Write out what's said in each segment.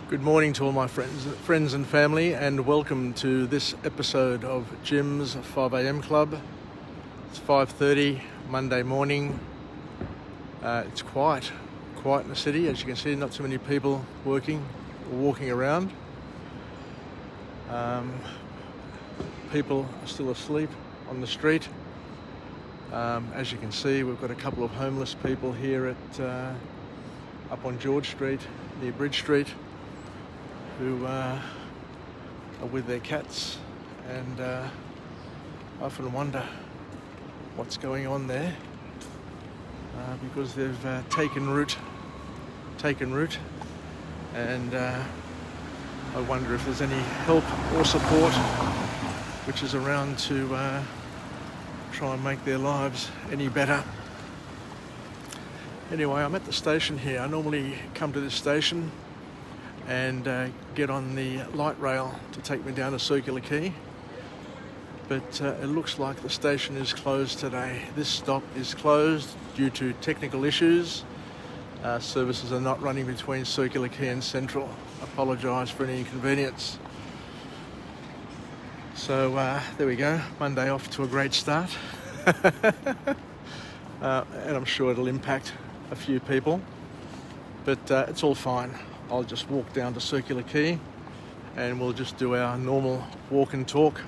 Good morning to all my friends and family, and welcome to this episode of Jim's 5am Club. It's 5:30 Monday morning. It's quiet in the city. As you can see, not too many people working or walking around. People are still asleep on the street. As you can see, we've got a couple of homeless people here up on George Street near Bridge Street, who are with their cats, and I often wonder what's going on there, because they've taken root, and I wonder if there's any help or support which is around to try and make their lives any better. Anyway, I'm at the station here. I normally come to this station and get on the light rail to take me down to Circular Quay. But it looks like the station is closed today. This stop is closed due to technical issues. Services are not running between Circular Quay and Central. Apologise for any inconvenience. So there we go, Monday off to a great start. And I'm sure it'll impact a few people, but it's all fine. I'll just walk down to Circular Quay and we'll just do our normal walk and talk.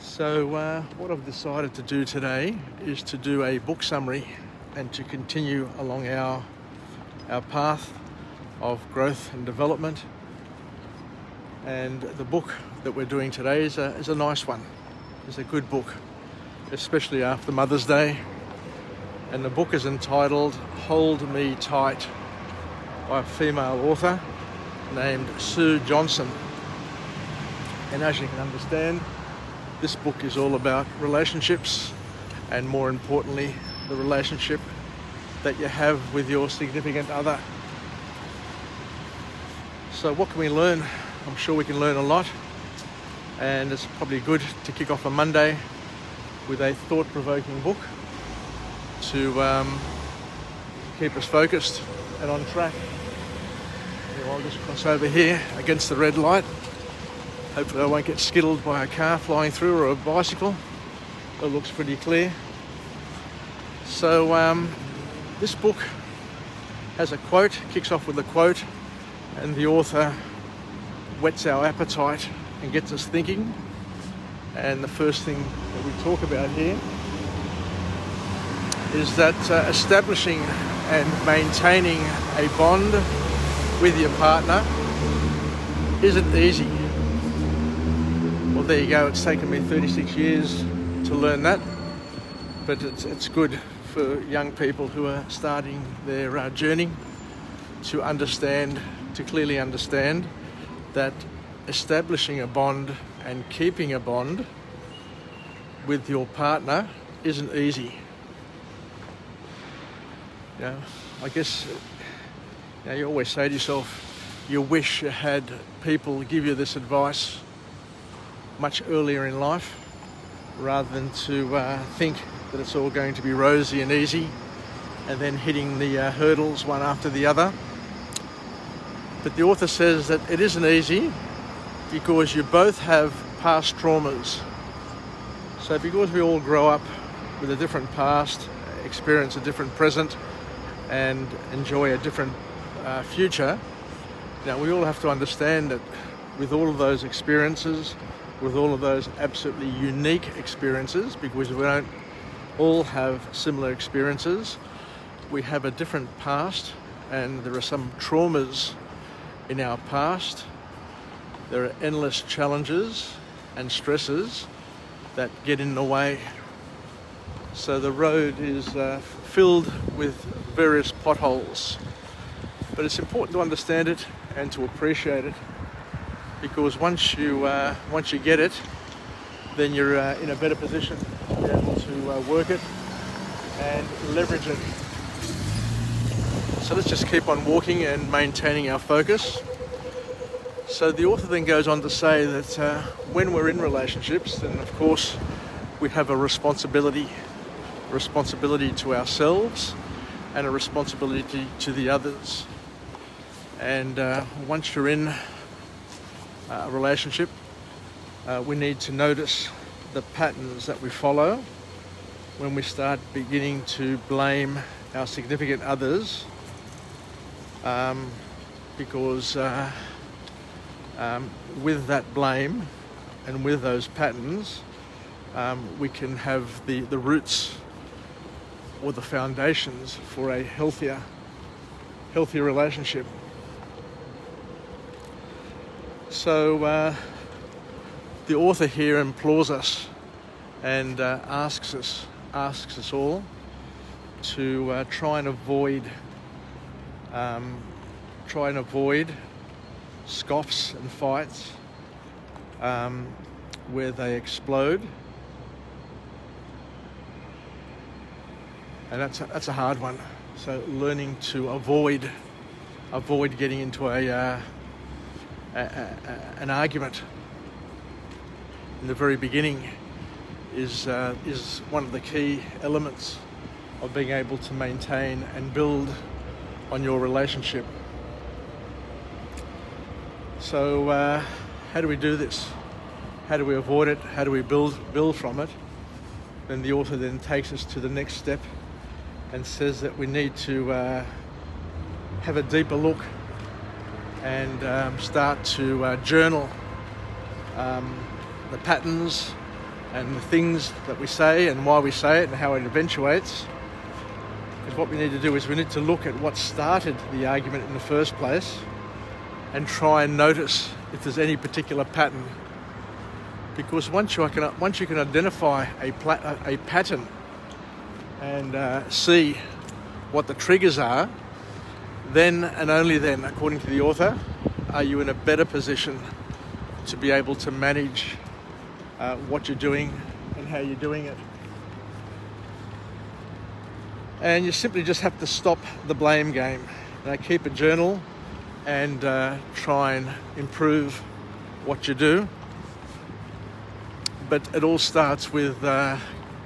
So what I've decided to do today is to do a book summary and to continue along our path of growth and development. And the book that we're doing today is a nice one. It's a good book, especially after Mother's Day. And the book is entitled Hold Me Tight, by a female author named Sue Johnson. And as you can understand, this book is all about relationships, and more importantly, the relationship that you have with your significant other. So what can we learn? I'm sure we can learn a lot, and it's probably good to kick off a Monday with a thought-provoking book to keep us focused and on track. I'll just cross over here against the red light. Hopefully I won't get skittled by a car flying through or a bicycle. It looks pretty clear. So this book has a quote, kicks off with a quote, and the author whets our appetite and gets us thinking. And the first thing that we talk about here is that establishing and maintaining a bond with your partner isn't easy. Well, there you go. It's taken me 36 years to learn that, but it's good for young people who are starting their journey to clearly understand that establishing a bond and keeping a bond with your partner isn't easy. I guess you always say to yourself, you wish you had people give you this advice much earlier in life, rather than to think that it's all going to be rosy and easy and then hitting the hurdles one after the other. But the author says that it isn't easy because you both have past traumas. So because we all grow up with a different past, experience a different present, and enjoy a different future, we all have to understand that with all of those experiences, with all of those absolutely unique experiences, because we don't all have similar experiences, we have a different past, and there are some traumas in our past. There are endless challenges and stresses that get in the way. So the road is filled with various potholes. But it's important to understand it and to appreciate it, because once you get it, then you're in a better position to be able to work it and leverage it. So let's just keep on walking and maintaining our focus. So the author then goes on to say that when we're in relationships, then of course we have a responsibility to ourselves and a responsibility to the others. And once you're in a relationship, we need to notice the patterns that we follow when we start beginning to blame our significant others, because with that blame and with those patterns, we can have the roots or the foundations for a healthier relationship. So the author here implores us and asks us all to try and avoid scoffs and fights where they explode, and that's a hard one. So learning to avoid getting into an argument in the very beginning is one of the key elements of being able to maintain and build on your relationship. So how do we do this? How do we avoid it? How do we build from it? Then the author then takes us to the next step and says that we need to have a deeper look and start to journal the patterns and the things that we say and why we say it and how it eventuates. Because what we need to do is we need to look at what started the argument in the first place and try and notice if there's any particular pattern. Because once you can identify a pattern and see what the triggers are, then and only then, according to the author, are you in a better position to be able to manage what you're doing and how you're doing it. And you simply just have to stop the blame game. Keep a journal and try and improve what you do. But it all starts with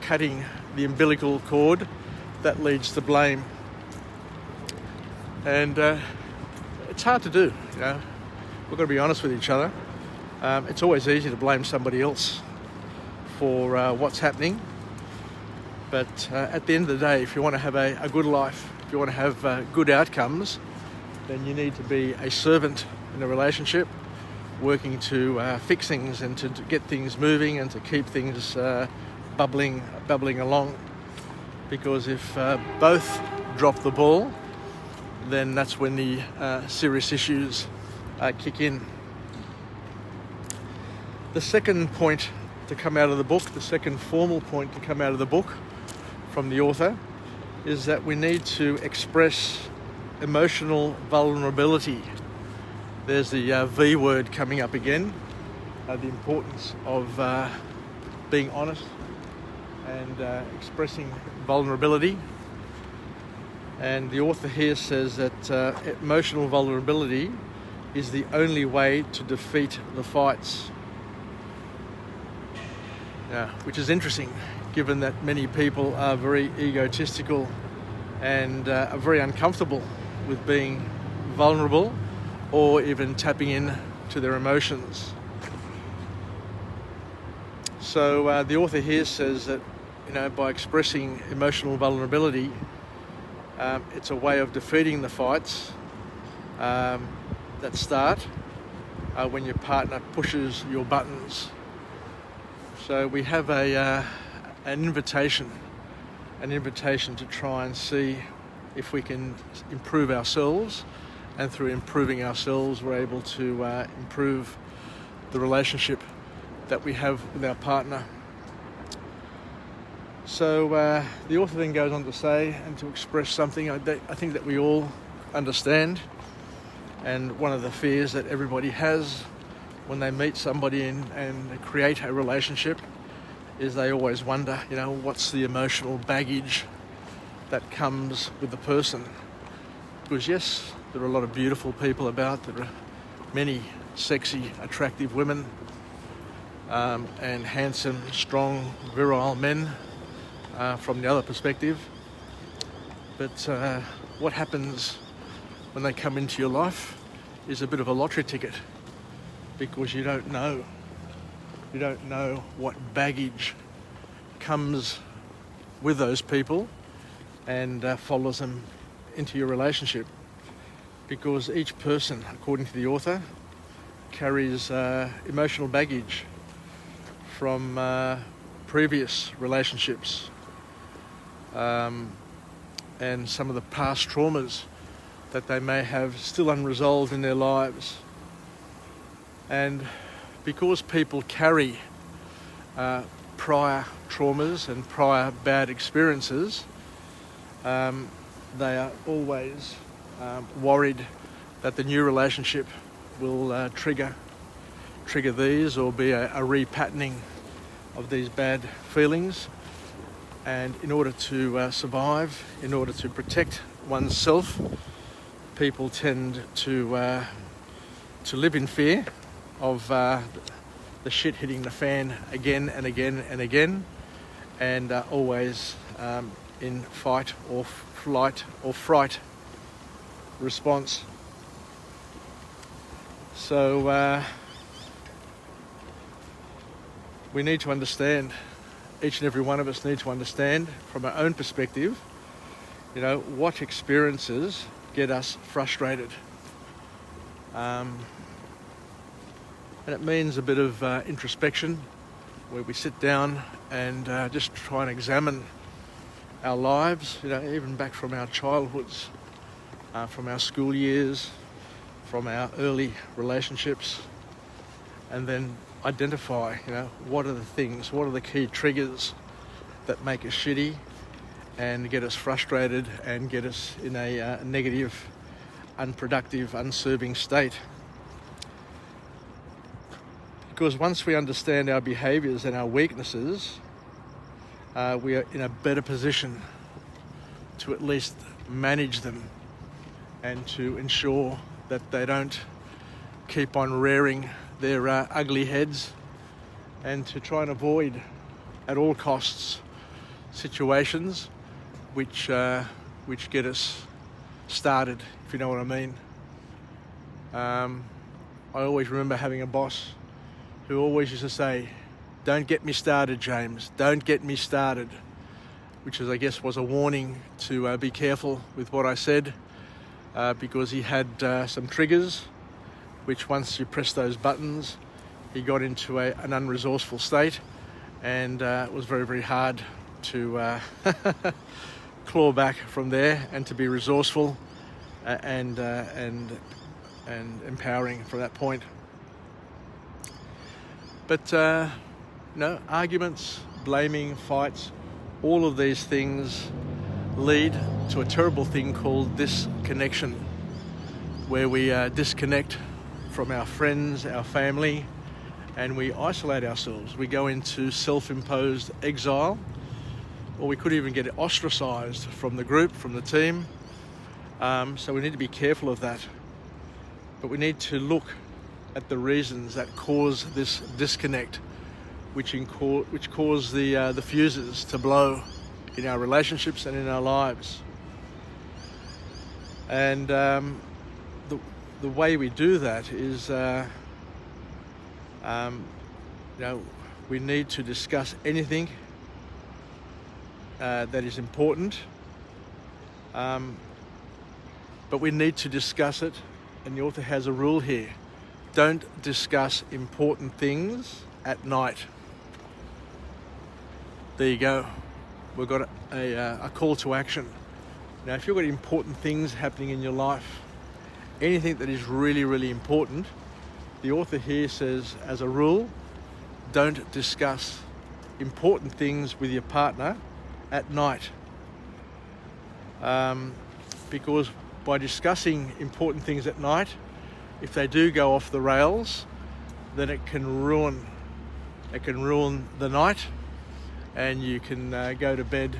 cutting the umbilical cord that leads to blame. And it's hard to do, We've got to be honest with each other. It's always easy to blame somebody else for what's happening. But at the end of the day, if you want to have a good life, if you want to have good outcomes, then you need to be a servant in a relationship, working to fix things and to get things moving and to keep things bubbling along. Because if both drop the ball, then that's when the serious issues kick in. The second point to come out of the book, the second formal point to come out of the book from the author, is that we need to express emotional vulnerability. There's the V word coming up again, the importance of being honest and expressing vulnerability. And the author here says that emotional vulnerability is the only way to defeat the fights. Which is interesting, given that many people are very egotistical and are very uncomfortable with being vulnerable or even tapping in to their emotions. So the author here says that, by expressing emotional vulnerability, it's a way of defeating the fights that start when your partner pushes your buttons. So we have an invitation to try and see if we can improve ourselves, and through improving ourselves, we're able to improve the relationship that we have with our partner. So the author then goes on to say and to express something I think that we all understand, and one of the fears that everybody has when they meet somebody and create a relationship is they always wonder, what's the emotional baggage that comes with the person. Because yes, there are a lot of beautiful people about, there are many sexy, attractive women, and handsome, strong, virile men from the other perspective. But what happens when they come into your life? is a bit of a lottery ticket, because you don't know what baggage comes with those people and follows them into your relationship, because each person, according to the author, carries emotional baggage from previous relationships, and some of the past traumas that they may have still unresolved in their lives. And because people carry prior traumas and prior bad experiences, they are always worried that the new relationship will trigger these, or be a repatterning of these bad feelings. And in order to survive, in order to protect oneself, people tend to live in fear of the shit hitting the fan again and again and again, and always in fight or flight or fright response. So we need to understand, each and every one of us need to understand from our own perspective, what experiences get us frustrated. And it means a bit of introspection, where we sit down and just try and examine our lives, even back from our childhoods, from our school years, from our early relationships, and then identify, what are the things, what are the key triggers that make us shitty and get us frustrated and get us in a negative, unproductive, unserving state. Because once we understand our behaviours and our weaknesses, we are in a better position to at least manage them, and to ensure that they don't keep on rearing their ugly heads, and to try and avoid at all costs situations which get us started, if you know what I mean. I always remember having a boss who always used to say, "Don't get me started, James, don't get me started," which is, I guess, was a warning to be careful with what I said, because he had some triggers which, once you press those buttons, he got into an unresourceful state, and it was very, very hard to claw back from there, and to be resourceful and empowering from that point. But arguments, blaming, fights, all of these things lead to a terrible thing called disconnection, where we disconnect from our friends, our family, and we isolate ourselves. We go into self-imposed exile, or we could even get ostracized from the group, from the team. So we need to be careful of that. But we need to look at the reasons that cause this disconnect, which cause the fuses to blow in our relationships and in our lives. And the way we do that is, we need to discuss anything that is important, but we need to discuss it, and the author has a rule here: don't discuss important things at night. There you go. We've got a call to action. Now, if you've got important things happening in your life, anything that is really, really important, the author here says, as a rule, don't discuss important things with your partner at night. Because by discussing important things at night, if they do go off the rails, then it can ruin the night, and you can go to bed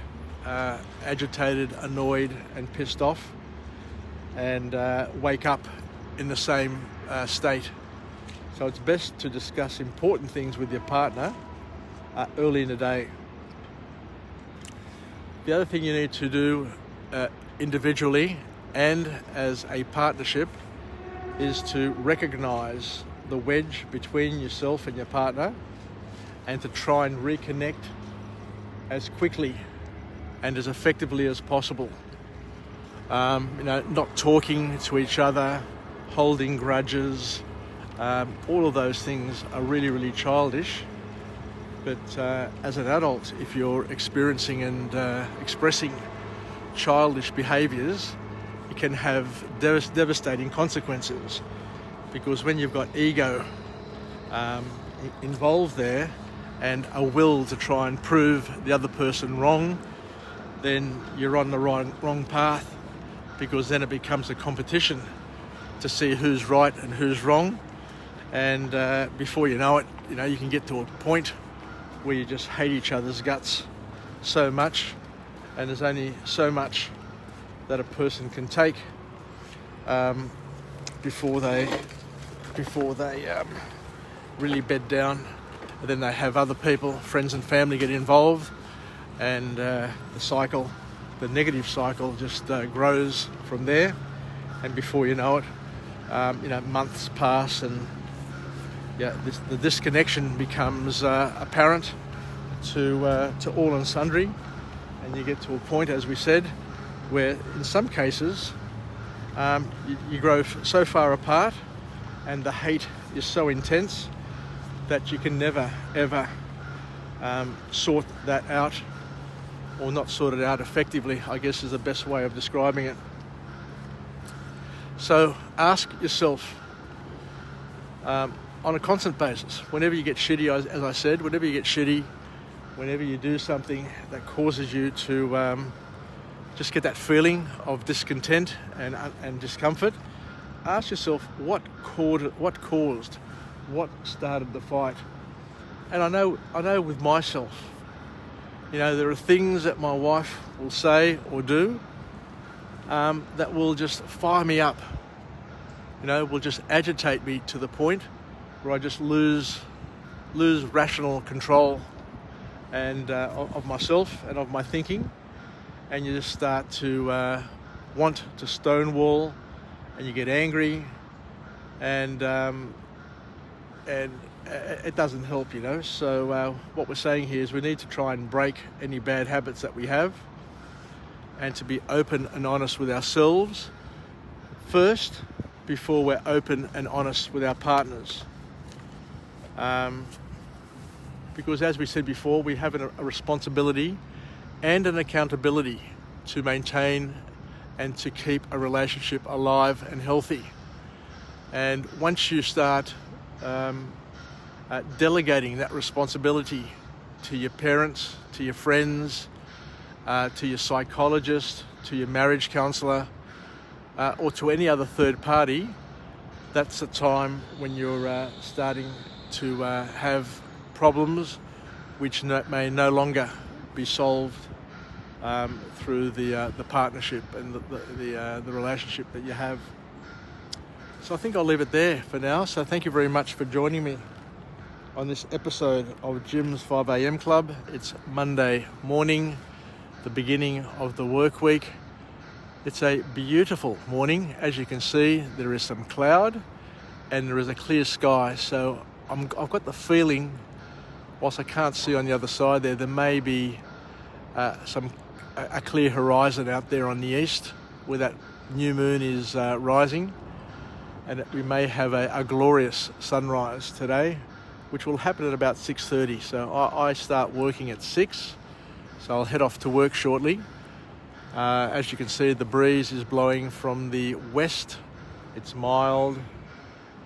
agitated, annoyed and pissed off, and wake up in the same state. So it's best to discuss important things with your partner early in the day. The other thing you need to do individually and as a partnership is to recognize the wedge between yourself and your partner and to try and reconnect as quickly and as effectively as possible. Not talking to each other, holding grudges, all of those things are really, really childish. But as an adult, if you're experiencing and expressing childish behaviours, it can have devastating consequences, because when you've got ego involved there and a will to try and prove the other person wrong, then you're on the wrong path, because then it becomes a competition to see who's right and who's wrong. And before you know it, you can get to a point where you just hate each other's guts so much, and there's only so much that a person can take before they really bed down. And then they have other people, friends and family, get involved, and the negative cycle just grows from there. And before you know it, months pass, and the disconnection becomes apparent to all and sundry, and you get to a point, as we said, where in some cases you grow so far apart and the hate is so intense that you can never ever sort that out, or not sort it out effectively, I guess is the best way of describing it. So ask yourself on a constant basis, whenever you get shitty, as I said, whenever you get shitty, whenever you do something that causes you to just get that feeling of discontent and discomfort, ask yourself what started the fight. And I know with myself, there are things that my wife will say or do that will just fire me up, will just agitate me to the point where I just lose rational control and of myself and of my thinking, and you just start to want to stonewall, and you get angry, and it doesn't help, So what we're saying here is we need to try and break any bad habits that we have, and to be open and honest with ourselves first before we're open and honest with our partners. Because as we said before, we have a responsibility and an accountability to maintain and to keep a relationship alive and healthy. And once you start delegating that responsibility to your parents, to your friends, to your psychologist, to your marriage counsellor, or to any other third party, that's the time when you're starting to have problems which may no longer be solved through the partnership and the relationship that you have. So I think I'll leave it there for now. So thank you very much for joining me on this episode of Jim's 5am Club. It's Monday morning, the beginning of the work week. It's a beautiful morning. As you can see, there is some cloud and there is a clear sky. So I've got the feeling, whilst I can't see on the other side there may be a clear horizon out there on the east where that new moon is rising, and we may have a glorious sunrise today, which will happen at about 6:30. So I start working at 6, so I'll head off to work shortly. As you can see, the breeze is blowing from the west. It's mild,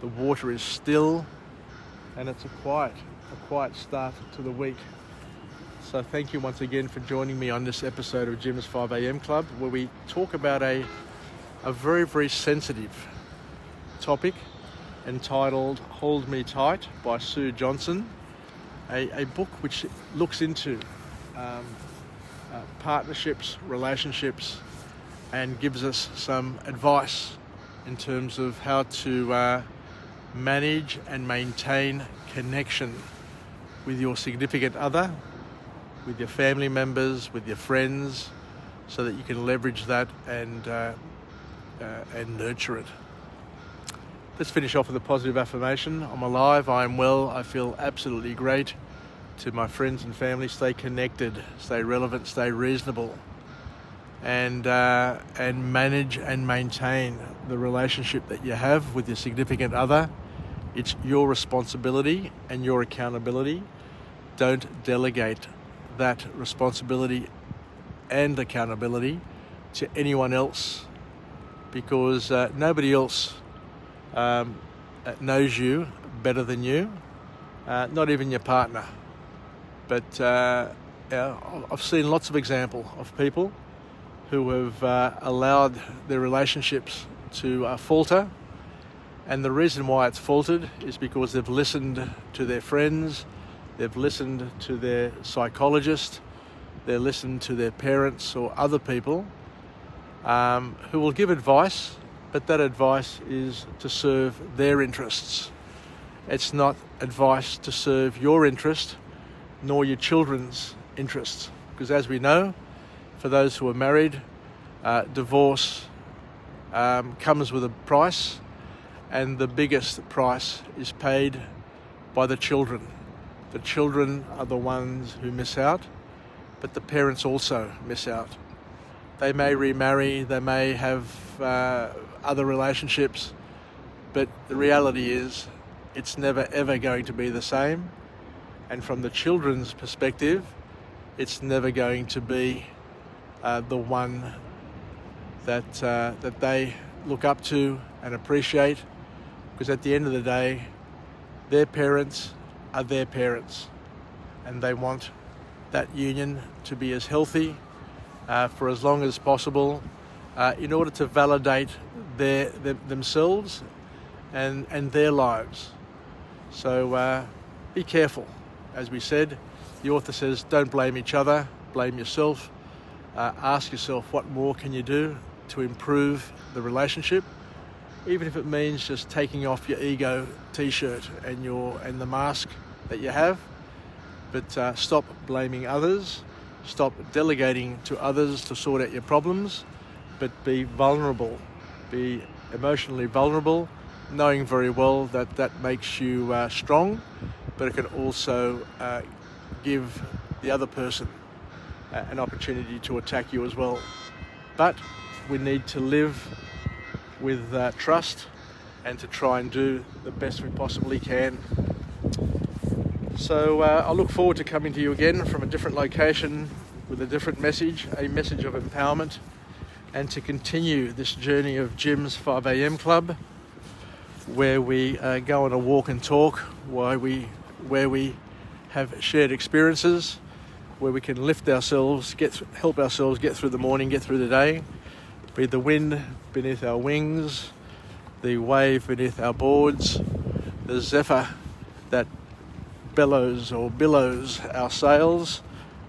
the water is still, and it's a quiet start to the week. So thank you once again for joining me on this episode of Jim's 5am Club, where we talk about a very, very sensitive topic entitled Hold Me Tight by Sue Johnson, a book which looks into partnerships, relationships, and gives us some advice in terms of how to manage and maintain connection with your significant other, with your family members, with your friends, so that you can leverage that and nurture it. let's finish off with a positive affirmation. I'm alive, I am well, I feel absolutely great. To my friends and family, stay connected, stay relevant, stay reasonable, and manage and maintain the relationship that you have with your significant other. It's your responsibility and your accountability. Don't delegate that responsibility and accountability to anyone else, because nobody else knows you better than you, not even your partner. But I've seen lots of examples of people who have allowed their relationships to falter, and the reason why it's faltered is because they've listened to their friends, they've listened to their psychologist, they've listened to their parents or other people who will give advice, but that advice is to serve their interests. It's not advice to serve your interest nor your children's interests, because as we know, for those who are married, divorce comes with a price, and the biggest price is paid by the children. The children are the ones who miss out, but the parents also miss out. They may remarry, they may have other relationships, but the reality is it's never ever going to be the same. And from the children's perspective, it's never going to be the one that they look up to and appreciate, because at the end of the day, their parents are their parents, and they want that union to be as healthy for as long as possible, in order to validate themselves and their lives. So be careful. As we said, the author says, don't blame each other, blame yourself. Ask yourself, what more can you do to improve the relationship, even if it means just taking off your ego t-shirt and the mask that you have. But stop blaming others, stop delegating to others to sort out your problems, but be vulnerable, be emotionally vulnerable, knowing very well that that makes you strong, but it can also give the other person an opportunity to attack you as well. But we need to live with trust and to try and do the best we possibly can. So I look forward to coming to you again from a different location with a different message, a message of empowerment, and to continue this journey of Jim's 5am Club, where we go on a walk and talk, where we have shared experiences, where we can lift ourselves, help ourselves get through the morning, get through the day, be the wind beneath our wings, the wave beneath our boards, the zephyr that bellows or billows our sails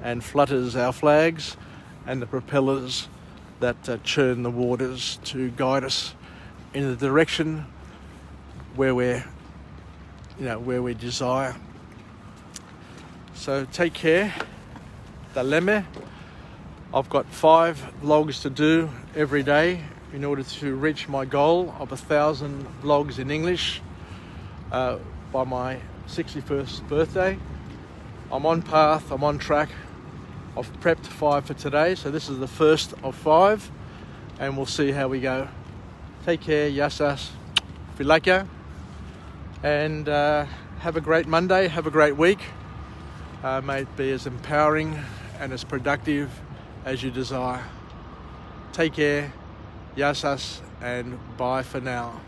and flutters our flags, and the propellers that churn the waters to guide us in the direction where we desire. So take care. Daleme. I've got 5 vlogs to do every day in order to reach my goal of 1,000 vlogs in English by my 61st birthday. I'm on path, I'm on track. I've prepped 5 for today, so this is the first of 5, and we'll see how we go. Take care, yasas, filaka, and have a great Monday, have a great week. May it be as empowering and as productive as you desire. Take care, yasas, and bye for now.